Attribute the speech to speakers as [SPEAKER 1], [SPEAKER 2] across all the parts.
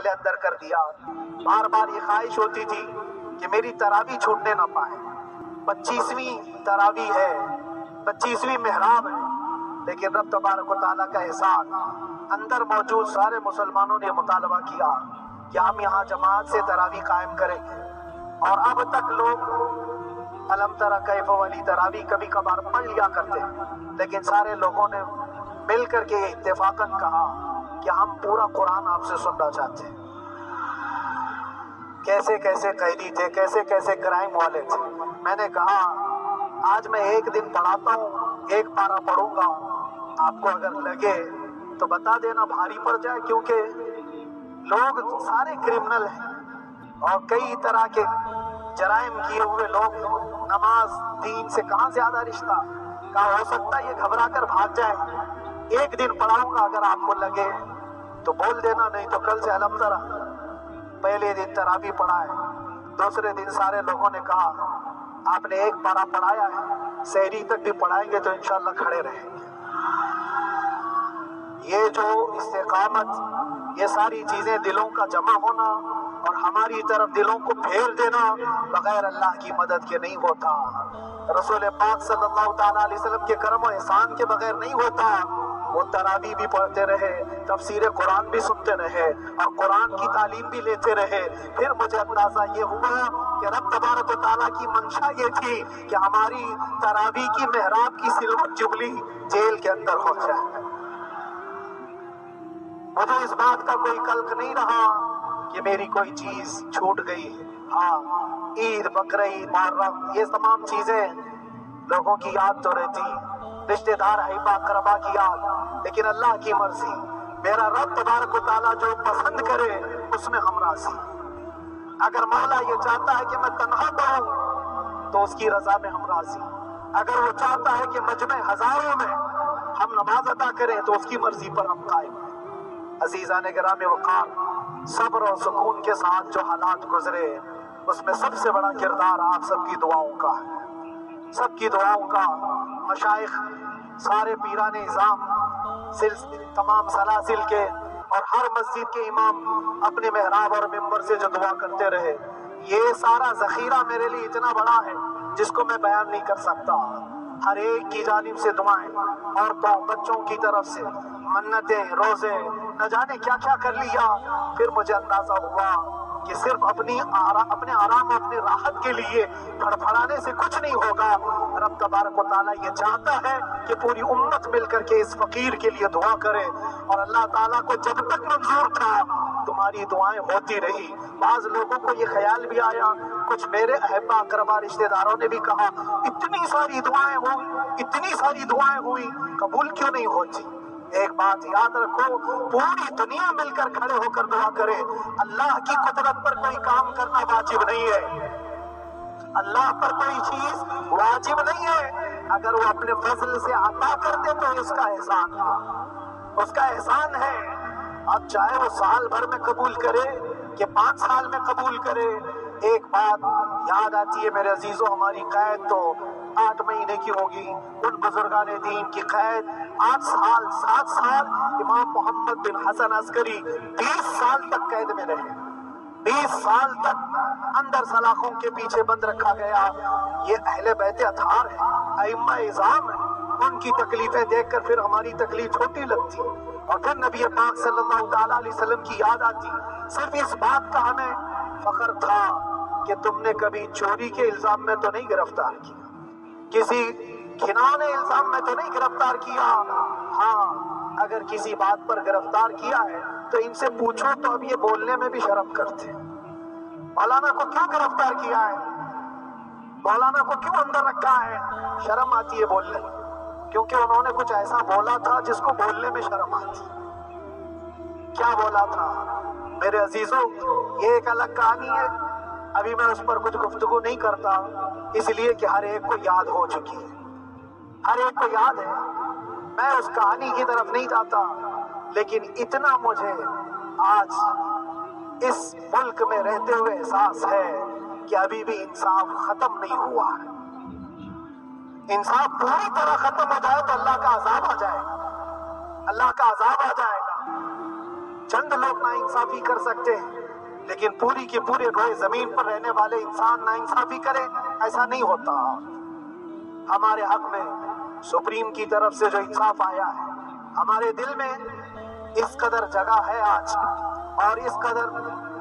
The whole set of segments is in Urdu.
[SPEAKER 1] دل اندر کر دیا. بار بار یہ خواہش ہوتی تھی کہ میری تراویح چھوٹنے نہ پائے. 25ویں تراویح ہے, 25ویں محراب ہے, لیکن رب تبارک و تعالیٰ کا احسان, اندر موجود سارے مسلمانوں نے مطالبہ کیا کہ ہم یہاں جماعت سے تراویح قائم کریں گے. اور اب تک لوگ الم تری کیف والی تراویح کبھی کبھار پڑھ لیا کرتے ہیں, لیکن سارے لوگوں نے مل کر کے اتفاقاً کہا کہ ہم پورا قرآن آپ سے سننا چاہتے ہیں. کیسے کیسے قیدی تھے, کیسے کیسے کرائم والے تھے. میں نے کہا آج میں ایک دن پڑھاتا ہوں, ایک پارہ پڑھوں گا, آپ کو اگر لگے تو بتا دینا, بھاری پڑ جائے, کیونکہ لوگ سارے کرمنل ہیں اور کئی طرح کے جرائم کیے ہوئے لوگ. نماز دین سے کہاں زیادہ رشتہ. کہا ہو سکتا ہے یہ گھبرا کر بھاگ جائے, ایک دن پڑھاؤں گا, اگر آپ کو لگے تو بول دینا, نہیں تو کل سے الم تری. پہلے دن تراویح پڑھائے, دوسرے دن سارے لوگوں نے کہا آپ نے ایک پارہ پڑھایا ہے, سحری تک بھی پڑھائیں گے تو انشاءاللہ کھڑے رہیں گے. یہ جو استقامت, یہ ساری چیزیں دلوں کا جمع ہونا اور ہماری طرف دلوں کو پھیر دینا بغیر اللہ کی مدد کے نہیں ہوتا. رسول پاک صلی اللہ تعالیٰ علیہ وسلم کے کرم و احسان کے بغیر نہیں ہوتا. وہ تراویح بھی پڑھتے رہے, تفسیر قرآن بھی سنتے رہے اور قرآن کی تعلیم بھی لیتے رہے. پھر مجھے اندازہ یہ ہوا کہ رب تبارک و تعالیٰ کی منشا یہ تھی کہ ہماری تراویح کی محراب کی سلور جبلی جیل کے اندر ہو جائے. مجھے اس بات کا کوئی قلق نہیں رہا کہ میری کوئی چیز چھوٹ گئی. ہاں, عید, بقرعید, محرم, یہ تمام چیزیں لوگوں کی یاد تو رہتی, رشتہ دار, احباب اقربا کی یاد, لیکن اللہ کی مرضی. میرا رب تبارک و تعالیٰ جو پسند کرے اس میں ہم راضی. اگر مولا یہ چاہتا ہے کہ میں تنہا پڑھوں تو اس کی رضا میں ہم راضی. اگر وہ چاہتا ہے کہ مجمع ہزاروں میں ہم نماز ادا کریں تو اس کی مرضی پر ہم قائم ہیں. عزیزان گرامی وقار, صبر و سکون کے ساتھ جو حالات گزرے اس میں سب سے بڑا کردار آپ سب کی دعاؤں کا ہے. سب کی دعاؤں کا. مشائخ, سارے پیران نظام, تمام سلاسل کے اور ہر مسجد کے امام اپنے محراب اور منبر سے جو دعا کرتے رہے, یہ سارا ذخیرہ میرے لیے اتنا بڑا ہے جس کو میں بیان نہیں کر سکتا. ہر ایک کی جانب سے دعائیں, عورتوں بچوں کی طرف سے منتیں, روزے, نہ جانے کیا کیا کر لیا. پھر مجھے اندازہ ہوا کہ صرف اپنے آرام, اپنے راحت کے لیے پھڑپھڑانے سے کچھ نہیں ہوگا. رب تبارک و تعالیٰ یہ چاہتا ہے کہ پوری امت مل کر کے اس فقیر کے لیے دعا کرے, اور اللہ تعالیٰ کو جب تک منظور تھا تمہاری دعائیں ہوتی رہی. بعض لوگوں کو یہ خیال بھی آیا, کچھ میرے احبا اقربا رشتہ داروں نے بھی کہا اتنی ساری دعائیں ہوئی, اتنی ساری دعائیں ہوئی, قبول کیوں نہیں ہوتی؟ ایک بات یاد رکھو, پوری دنیا مل کر کھڑے ہو کر دعا کرے. اللہ کی قدرت پر کوئی کام کرنا واجب نہیں ہے, اللہ پر کوئی چیز واجب نہیں ہے. اگر وہ اپنے فضل سے عطا کر دے تو اس کا احسان ہے, اس کا احسان ہے. اب چاہے وہ سال بھر میں قبول کرے کہ 5 سال میں قبول کرے. ایک بات یاد آتی ہے میرے عزیزوں, ہماری قید تو 8 مہینے کی ہوگی, ان بزرگان دین کی قید 8 سال 7 سال. امام محمد بن حسن عسکری 20 سال تک قید میں رہے, 20 سال تک اندر سلاخوں کے پیچھے بند رکھا گیا. یہ اہل بیت اطہار ہیں, ائمہ اعظام ہیں, ان کی تکلیفیں دیکھ کر پھر ہماری تکلیف چھوٹی لگتی, اور پھر نبی پاک صلی اللہ تعالیٰ علیہ وسلم کی یاد آتی. صرف اس بات کا ہمیں فخر تھا کہ تم نے کبھی چوری کے الزام میں تو نہیں گرفتار کیا, کسی گھناؤنے الزام میں تو نہیں گرفتار کیا. ہاں, اگر کسی بات پر گرفتار کیا ہے تو ان سے پوچھو تو اب یہ بولنے میں بھی شرم کرتے. مولانا کو کیوں گرفتار کیا ہے, مولانا کو کیوں اندر رکھا ہے, شرم آتی ہے بولنے, کیونکہ انہوں نے کچھ ایسا بولا تھا جس کو بولنے میں شرم آتی. کیا بولا تھا میرے عزیزوں, یہ ایک الگ کہانی ہے. ابھی میں اس پر کچھ گفتگو نہیں کرتا, اس لیے کہ ہر ایک کو یاد ہو چکی ہے, ہر ایک کو یاد ہے. میں اس کہانی کی طرف نہیں جاتا, لیکن اتنا مجھے آج اس ملک میں رہتے ہوئے احساس ہے کہ ابھی بھی انصاف ختم نہیں ہوا ہے. انصاف پوری طرح ختم ہو جائے تو اللہ کا عذاب آ جائے گا, اللہ کا عذاب آ جائے گا. چند لوگ ناانصافی کر سکتے ہیں، لیکن پوری کے پورے روئے زمین پر رہنے والے انسان ناانصافی کرے، ایسا نہیں ہوتا۔ ہمارے حق میں سپریم کی طرف سے جو انصاف آیا ہے، ہمارے دل میں اس قدر جگہ ہے آج، اور اس قدر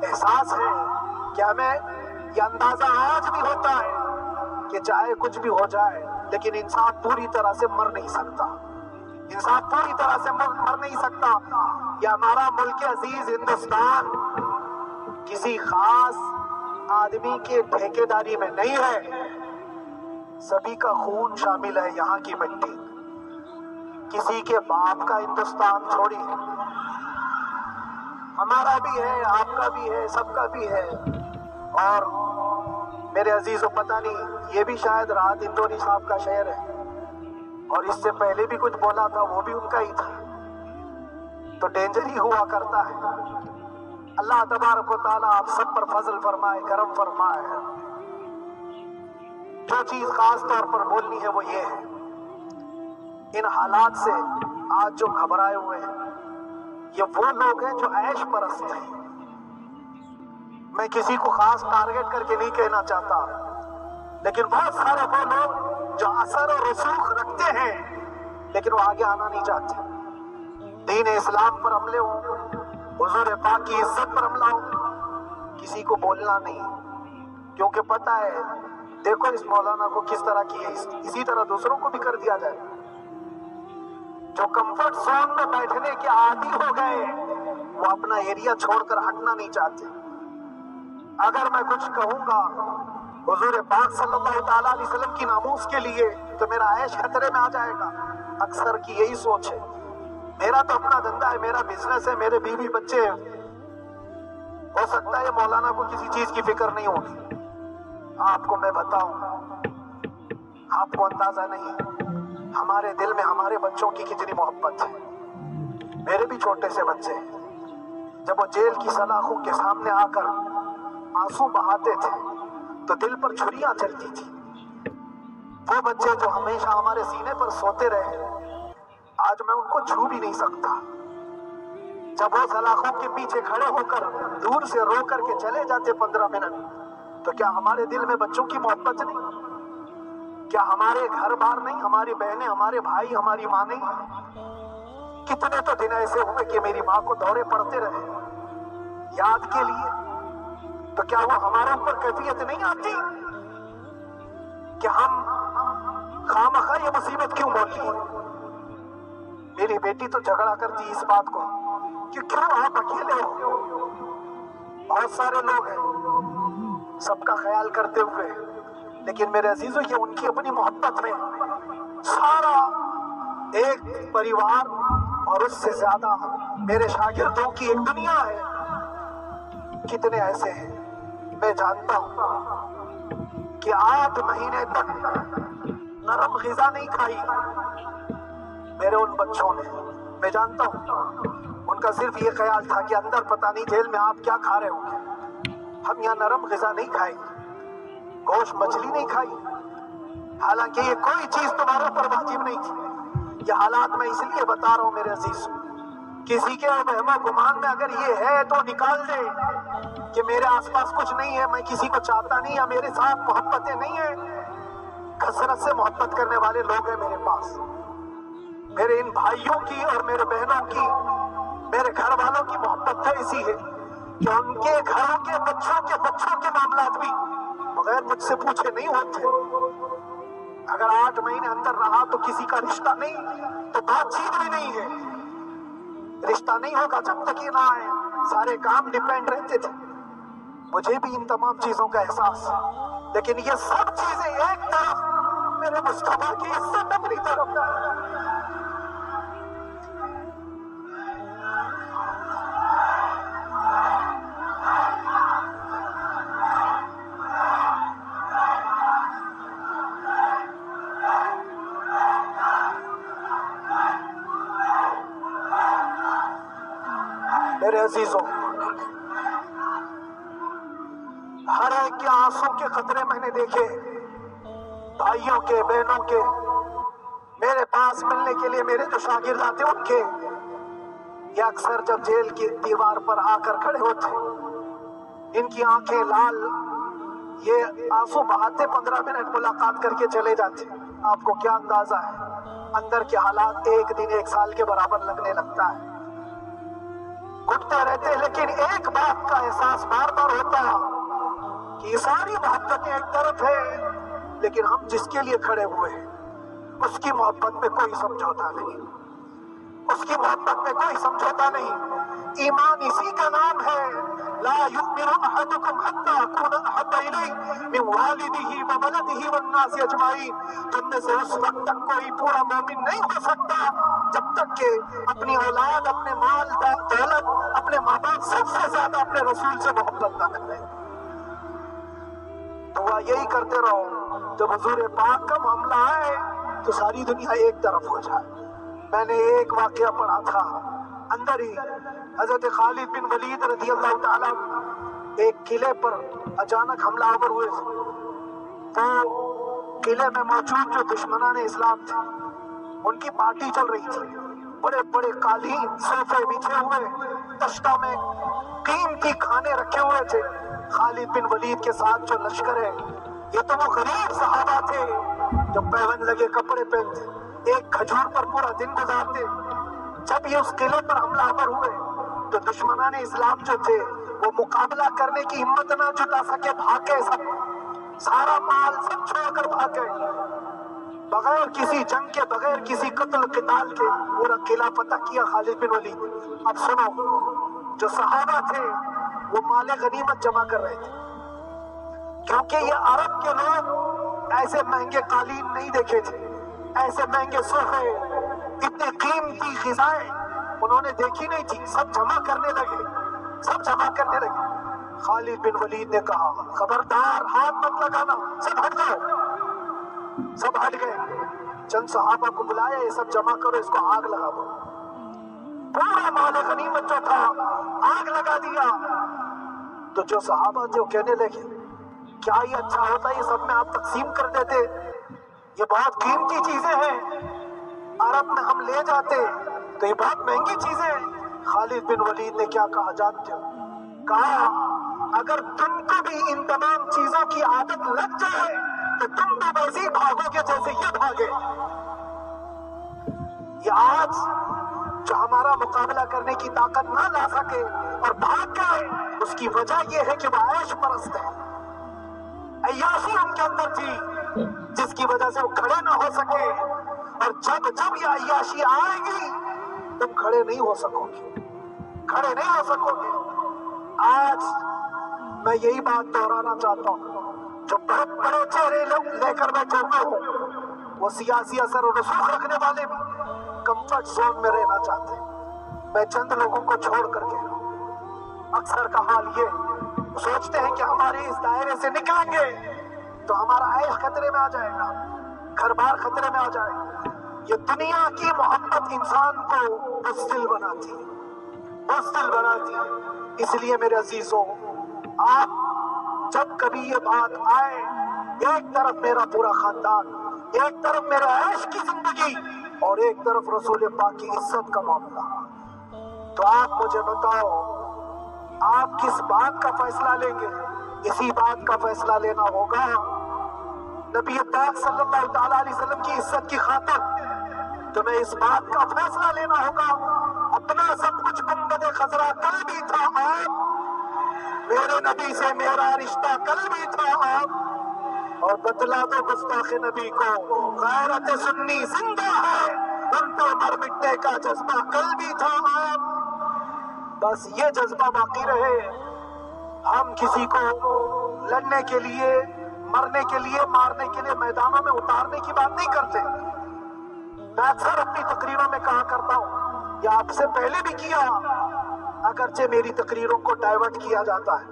[SPEAKER 1] احساس ہے کہ ہمیں یہ اندازہ آج بھی ہوتا ہے کہ چاہے کچھ بھی ہو جائے لیکن انصاف پوری طرح سے مر نہیں سکتا، انصاف پوری طرح سے مر نہیں سکتا۔ یہ ہمارا ملک عزیز ہندوستان کسی خاص آدمی کے ٹھیکیداری میں نہیں ہے، سبھی کا خون شامل ہے یہاں کی مٹی، کسی کے باپ کا ہندوستان چھوڑی، ہمارا بھی ہے، آپ کا بھی ہے، سب کا بھی ہے۔ اور میرے عزیزو، پتہ نہیں یہ بھی شاید راحت اندوری صاحب کا شعر ہے، اور اس سے پہلے بھی کچھ بولا تھا وہ بھی ان کا ہی تھا، تو ڈینجر ہی ہوا کرتا ہے۔ اللہ تبارک و تعالیٰ آپ سب پر فضل فرمائے، کرم فرمائے۔ جو چیز خاص طور پر بولنی ہے وہ یہ ہے، ان حالات سے آج جو گھبرائے ہوئے ہیں یہ وہ لوگ ہیں جو عیش پرست ہیں۔ میں کسی کو خاص ٹارگٹ کر کے نہیں کہنا چاہتا، لیکن بہت سارے وہ لوگ جو اثر و رسوخ رکھتے ہیں لیکن وہ آگے آنا نہیں چاہتے، دین اسلام پر حملے ہوں، حضور پاک کی عزت پر حملہ ہو، کسی کو بولنا نہیں، کیونکہ پتہ ہے دیکھو اس مولانا کو کس طرح کی ہے، اسی طرح دوسروں کو بھی کر دیا جائے۔ جو کمفرٹ زون میں بیٹھنے کے عادی ہو گئے وہ اپنا ایریا چھوڑ کر ہٹنا نہیں چاہتے۔ اگر میں کچھ کہوں گا حضور پاک صلی اللہ تعالیٰ علیہ وسلم کی ناموس کے لیے تو میرا عیش خطرے میں آ جائے گا۔ اکثر کی یہی سوچ ہے، میرا تو اپنا دھندا ہے، میرا بزنس ہے، میرے بیوی بچے ہیں، ہو سکتا ہے مولانا کو کسی چیز کی فکر نہیں ہوگی۔ آپ کو میں بتاؤں، آپ کو اندازہ نہیں ہمارے دل میں ہمارے بچوں کی کتنی محبت ہے۔ میرے بھی چھوٹے سے بچے ہیں، جب وہ جیل کی سلاخوں کے سامنے آ کر آنسو بہاتے تھے تو دل پر چھریاں چلتی تھی۔ وہ بچے جو ہمیشہ ہمارے سینے پر سوتے رہے، آج میں ان کو چھو بھی نہیں سکتا۔ جب وہ سلاخوں کے پیچھے کھڑے ہو کر دور سے رو کر کے چلے جاتے 15 منٹ، تو کیا ہمارے دل میں بچوں کی محبت نہیں؟ کیا ہمارے گھر بار نہیں، ہماری بہنیں، ہمارے بھائی، ہماری ماں نہیں؟ کتنے تو دن ایسے ہوئے کہ میری ماں کو دورے پڑتے رہے یاد کے لیے، تو کیا وہ ہمارے اوپر کیفیت نہیں آتی کہ ہم خامخواہ یہ مصیبت کیوں مول لی؟ میری بیٹی تو جھگڑا کرتی اس بات کو کہ کیوں آپ اکیلے ہو، بہت سارے لوگ ہیں سب کا خیال کرتے ہوئے، لیکن میرے عزیزو یہ ان کی اپنی محبت میں سارا ایک پریوار اور اس سے زیادہ میرے شاگردوں کی ایک دنیا ہے۔ کتنے ایسے ہیں میں جانتا ہوں کہ 8 مہینے تک نرم غذا نہیں کھائی میرے ان بچوں نے، میں جانتا ہوں ان کا صرف یہ خیال تھا کہ اندر پتہ نہیں جیل میں آپ کیا کھا رہے ہوں گے، ہم یہاں نرم غذا نہیں کھائیں، گوشت مچھلی نہیں کھائی، حالانکہ یہ کوئی چیز تمہارے پر واجب نہیں تھی۔ یہ حالات میں اس لیے بتا رہا ہوں میرے عزیز، کسی کے وہم و گمان میں اگر یہ ہے تو نکال دے کہ میرے آس پاس کچھ نہیں ہے، میں کسی کو چاہتا نہیں، یا میرے ساتھ محبتیں نہیں ہیں۔ کثرت سے محبت کرنے والے لوگ ہیں میرے پاس، میرے ان بھائیوں کی اور میرے بہنوں کی، میرے گھر والوں کی محبت ہے اسی ہے کہ ان کے گھروں کے بچوں کے معاملات بھی بغیر مجھ سے پوچھے نہیں ہوتے۔ اگر 8 مہینے اندر رہا تو کسی کا رشتہ نہیں تو بات چیت بھی نہیں ہے، رشتہ نہیں ہوگا جب تک یہ نہ آئے، سارے کام ڈیپینڈ رہتے تھے۔ مجھے بھی ان تمام چیزوں کا احساس، لیکن یہ سب چیزیں ایک طرف، میرے مصطفیٰ کی عزت اپنی طرف۔ میرے عزیزوں، ہر ایک کے آنسوں کے قطرے میں نے دیکھے، بھائیوں کے، بہنوں کے، میرے پاس ملنے کے لیے میرے جو شاگرد آتے ان کے، یہ اکثر جب جیل کی دیوار پر آ کر کھڑے ہوتے، ان کی آنکھیں لال، یہ آنسو بہاتے 15 منٹ ملاقات کر کے چلے جاتے. آپ کو کیا اندازہ ہے اندر کے حالات ایک دن 1 سال کے برابر لگنے لگتا ہے. گھٹتے رہتے، لیکن ایک بات کا احساس بار بار ہوتا کہ یہ ساری محبتیں ایک طرف ہے، لیکن ہم جس کے لیے کھڑے ہوئے ہیں اس کی محبت میں کوئی سمجھوتا نہیں، اس کی محبت میں کوئی سمجھوتا نہیں. ایمان اسی کا نام ہے، لا یؤمن احدکم حتی اکون احب الیہ من والدہ وولدہ والناس اجمعین. تم میں سے اس وقت تک کوئی پورا مومن نہیں ہو سکتا جب تک کہ اپنی اولاد، اپنے مال دولت، اپنے ماں باپ، سب سے زیادہ اپنے رسول سے محبت نہ کرے. دعا یہی کرتے رہو جب حضور پاک کا معاملہ آئے تو ساری دنیا ایک طرف ہو جائے. میں نے ایک واقعہ پڑھا تھا اندر ہی، حضرت خالد بن ولید رضی اللہ تعالیٰ ایک قلعے پر اچانک حملہ آور ہوئے تھے. وہ قلعے میں موجود جو دشمنان اسلام تھے ان کی پارٹی چل رہی تھی. بڑے بڑے قالین صوفے بچھے ہوئے، تشتہ میں قیمتی کھانے رکھے ہوئے تھے. خالد بن ولید کے ساتھ جو لشکر ہے، یہ تو وہ غریب صحابہ تھے جو پیون لگے کپڑے پہنتے، ایک کھجور پر پورا دن گزارتے. جب یہ اس قلعے پر حملہ آور ہوئے تو دشمنان اسلام جو تھے وہ مقابلہ کرنے کی ہمت نہ جٹا سکے، بھاگے. سب سارا مال سب چھوڑ کر بھاگے، بغیر کسی جنگ کے، بغیر کسی قتل قتال کے پورا قلعہ فتح کیا خالد بن ولید. اب سنو، جو صحابہ تھے وہ مال غنیمت جمع کر رہے تھے، کیونکہ یہ عرب کے لوگ ایسے مہنگے قالین نہیں دیکھے تھے، ایسے مہنگے صوفے، اتنے قیمتی غذائیں انہوں نے دیکھی نہیں تھی. سب جمع کرنے لگے، سب جمع کرنے لگے. خالد بن ولید نے کہا خبردار ہاتھ مت لگانا، سب ہٹ جاؤ. سب ہٹ گئے. چند صحابہ کو بلایا، یہ سب جمع کرو، اس کو آگ لگا دو. پورا مال غنیمت جو تھا آگ لگا دیا. تو جو صحابہ تھے وہ کہنے لگے کیا یہ اچھا ہوتا یہ سب میں آپ تقسیم کر دیتے، یہ بہت قیمتی چیزیں ہیں، عرب میں ہم لے جاتے تو یہ بہت مہنگی چیزیں ہیں. خالد بن ولید نے کیا کہا جانتے ہو؟ کہا اگر تم کو بھی ان تمام چیزوں کی عادت لگ جائے تو تم بھی ویسے ہی بھاگو گے جیسے یہ بھاگے. یہ آج جو ہمارا مقابلہ کرنے کی طاقت نہ لا سکے اور بھاگ گئے، اس کی وجہ یہ ہے کہ وہ عیش پرست ہے. عیاشی ان کے اندر تھی جس کی وجہ سے وہ کھڑے نہ ہو سکے. اور جب یہ عیاشی آئے گی تم کھڑے نہیں ہو سکو گے، کھڑے نہیں ہو سکو گے. آج میں یہی بات دہرانا چاہتا ہوں، جو بہت بڑے چہرے لے کر بیٹھے ہوئے ہوں، وہ سیاسی اثر و رسوخ رکھنے والے بھی کمفرٹ زون میں رہنا چاہتے ہیں. میں چند لوگوں کو چھوڑ کر کے اکثر کا حال یہ سوچتے ہیں کہ ہمارے اس دائرے سے نکلیں گے تو ہمارا عیش خطرے میں آ جائے گا، گھر بار خطرے میں آ جائے گا. یہ دنیا کی محبت انسان کو بزدل بناتی ہے، بزدل بناتی ہے. اس لیے میرے عزیزوں، آپ جب کبھی یہ بات آئے، ایک طرف میرا پورا خاندان، ایک طرف میرا عیش کی زندگی اور ایک طرف رسول پاک کی عزت کا معاملہ، تو آپ مجھے بتاؤ آپ کس بات کا فیصلہ لیں گے؟ اسی بات کا فیصلہ لینا ہوگا نبی پاک صلی اللہ تعالیٰ علیہ وسلم کی عزت کی خاطر. تمہیں اس بات کا فیصلہ لینا ہوگا. اپنا سب کچھ گنبد خضرا کل بھی تھا آپ، میرے نبی سے میرا رشتہ کل بھی تھا آپ، اور بتلا دو گستاخ نبی کو غیرت سنی زندہ ہے، ان پر مر مٹنے کا جذبہ کل بھی تھا آپ. بس یہ جذبہ باقی رہے. ہم کسی کو لڑنے کے لیے، مرنے کے لیے، مارنے کے لیے میدانوں میں اتارنے کی بات نہیں کرتے. میں اکثر اپنی تقریروں میں کہا کرتا ہوں، یا آپ سے پہلے بھی کیا، اگرچہ میری تقریروں کو ڈائیورٹ کیا جاتا ہے،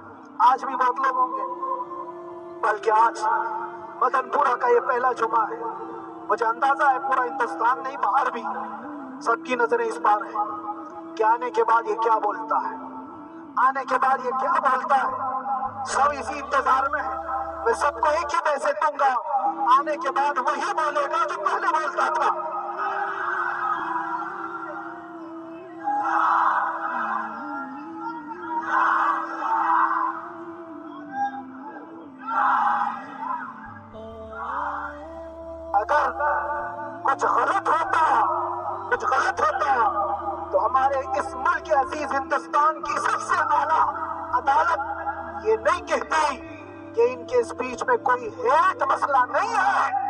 [SPEAKER 1] آج بھی بہت لوگ ہوں گے، بلکہ آج مدن پورہ کا یہ پہلا جمعہ ہے. مجھے اندازہ ہے پورا ہندوستان نہیں، باہر بھی سب کی نظریں اس بار ہیں کہ آنے کے بعد یہ کیا بولتا ہے، آنے کے بعد یہ کیا بولتا ہے. سب اسی انتظار میں ہے. میں سب کو ایک ہی میسج دوں گا، آنے کے بعد وہی بولے گا جو پہلے بولتا تھا. اگر کچھ غلط ہوتا تو ہمارے اس ملک عزیز ہندوستان کی سب سے اعلیٰ عدالت یہ نہیں کہتی کہ ان کے اسپیچ میں کوئی ہیٹ مسئلہ نہیں ہے،